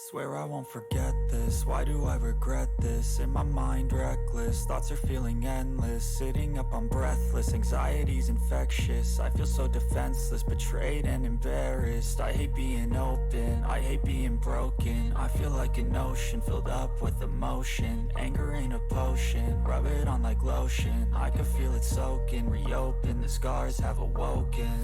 Swear I won't forget this, why do I regret this? In my mind reckless, thoughts are feeling endless. Sitting up I'm breathless, anxiety's infectious. I feel so defenseless, betrayed and embarrassed. I hate being open, I hate being broken. I feel like an ocean filled up with emotion. Anger ain't a potion, rub it on like lotion. I can feel it soaking, reopen, the scars have awoken.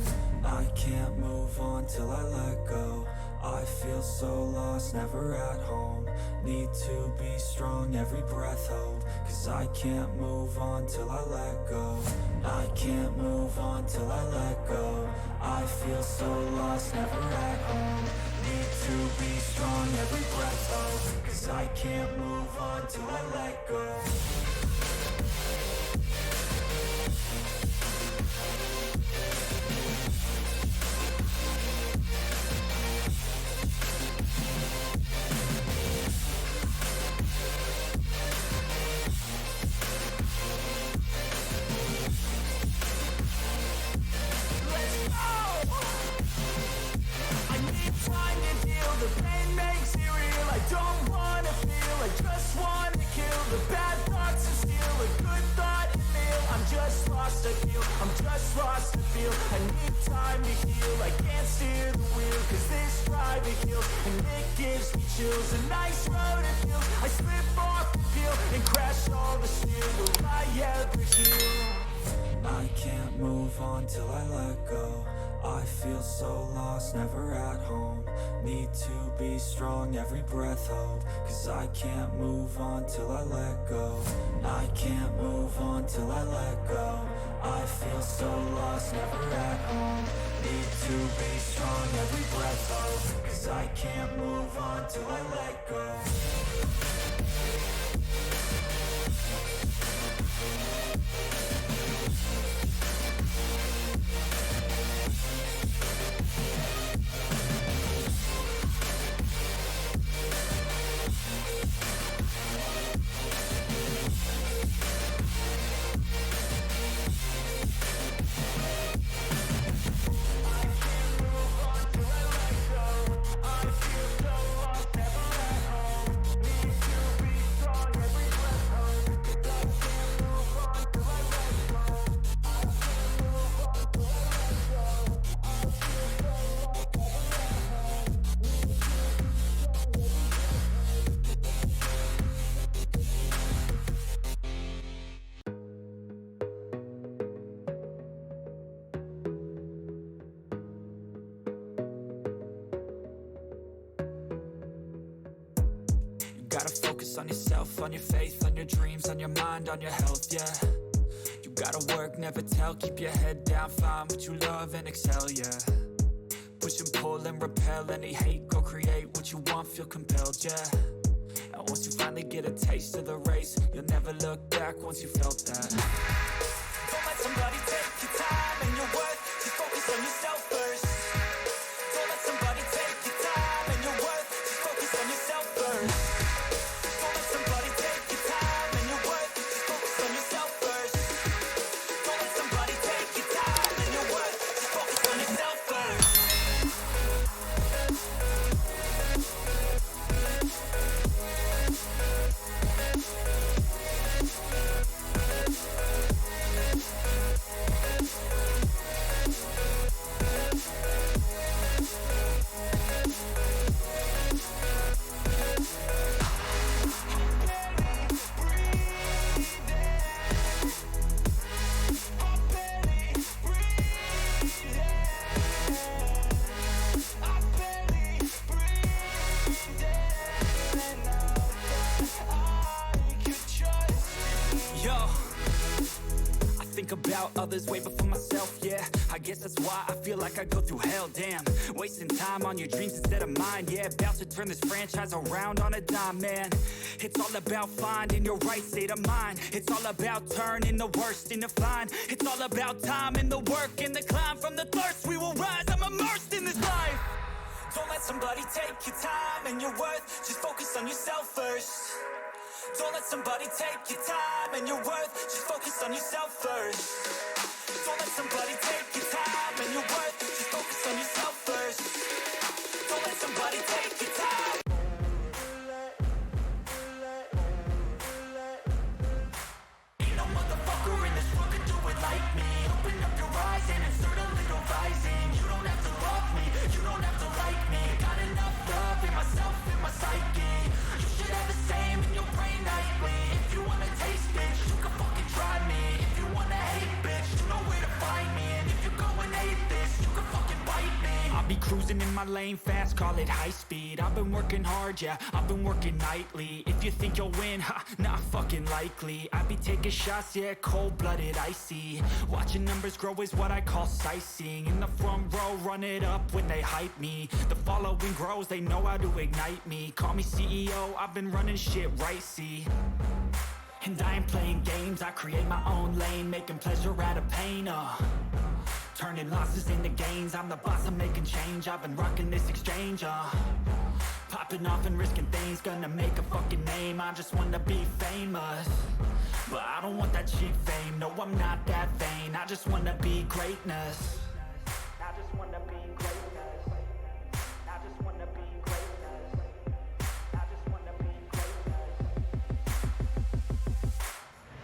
I can't move on till I let go. I feel so lost, never at home. Need to be strong, every breath hold. Cause I can't move on till I let go. I can't move on till I let go. I feel so lost, never at home. Need to be strong, every breath hold. Cause I can't move on till I let go. The pain makes it real. I don't wanna feel, I just wanna kill the bad thoughts and steal a good thought and feel. I'm just lost, I feel, I'm just lost, I feel. I need time to heal, I can't steer the wheel. Cause this drive it kills, and it gives me chills. A nice road it feels, I slip off the peel and crash all the steel. Will I ever heal? I can't move on till I let go. I feel so lost, never at home. Need to be strong, every breath hold. Cause I can't move on till I let go. I can't move on till I let go. I feel so lost, never at home. Need to be strong, every breath hold. Cause I can't move on till I let go. Gotta focus on yourself, on your faith, on your dreams, on your mind, on your health, yeah. You gotta work, never tell, keep your head down, find what you love and excel, yeah. Push and pull and repel any hate, go create what you want, feel compelled, yeah. And once you finally get a taste of the race, you'll never look back once you felt that. Don't let somebody take your time and your worth, just focus on yourself first. Don't let somebody take your time and your worth, just focus on yourself first. About others way before myself, yeah. I guess that's why I feel like I go through hell, damn. Wasting time on your dreams instead of mine, yeah. About to turn this franchise around on a dime, man. It's all about finding your right state of mind. It's all about turning the worst into fine. It's all about time and the work and the climb. From the thirst we will rise, I'm immersed in this life. Don't let somebody take your time and your worth, just focus on yourself first. Don't let somebody take your time and your worth, just focus on yourself first. Don't let somebody take your time and your worth, just focus on yourself first. Don't let somebody take your time. Be cruising in my lane fast, call it high speed. I've been working hard, yeah, I've been working nightly. If you think you'll win, ha, not fucking likely. I be taking shots, yeah, cold-blooded, icy. Watching numbers grow is what I call sightseeing. In the front row, run it up when they hype me. The following grows, they know how to ignite me. Call me CEO, I've been running shit right, see. And I ain't playing games, I create my own lane, making pleasure out of pain, turning losses into gains. I'm the boss, I'm making change. I've been rocking this exchange, popping off and risking things. Gonna make a fucking name. I just wanna be famous, but I don't want that cheap fame. No, I'm not that vain. I just wanna be greatness. I just wanna be greatness. I just wanna be greatness. I just wanna be greatness.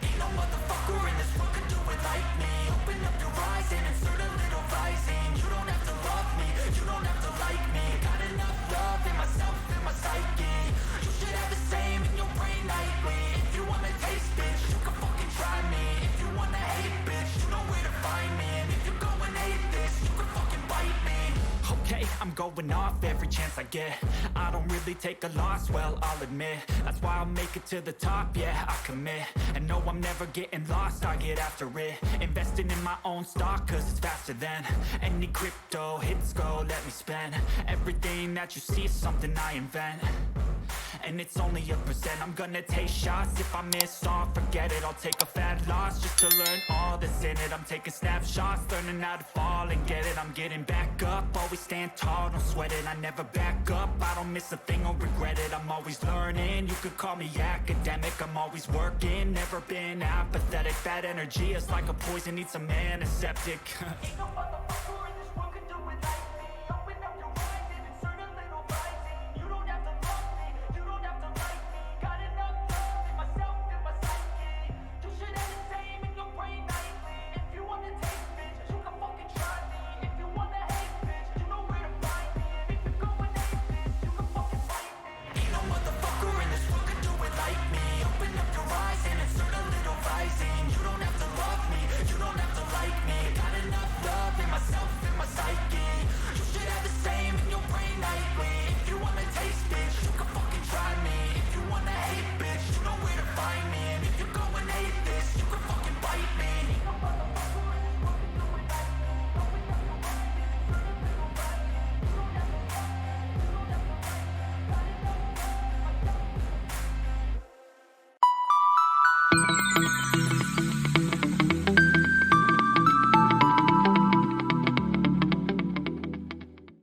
Ain't no motherfucker in this world could do it like me. Open up your eyes and insert a little rising. You don't have to love me, you don't have to like me. Got enough love in myself, in my psyche. You should have the same in your brain nightly. If you wanna taste, bitch, you can fucking try me. If you wanna hate, bitch, you know where to find me. And if you go and hate this, you can fucking bite me. Okay, I'm going off every chance I get. I don't really take a loss, well, I'll admit. That's why I'll make it to the top, yeah, I commit. And no, I'm never getting lost, I get after it. Investing in my own stock, cause it's faster than any crypto hits go, let me spend. Everything that you see is something I invent, and it's only a percent. I'm gonna take shots, if I miss all, forget it. I'll take a fat loss just to learn all that's in it. I'm taking snapshots, learning how to fall and get it. I'm getting back up, always stand tall, don't sweat it. I never back up, I don't miss a thing or regret it. I'm always learning, you could call me academic. I'm always working, never been apathetic. That energy is like a poison, needs some antiseptic. Ain't no motherfucker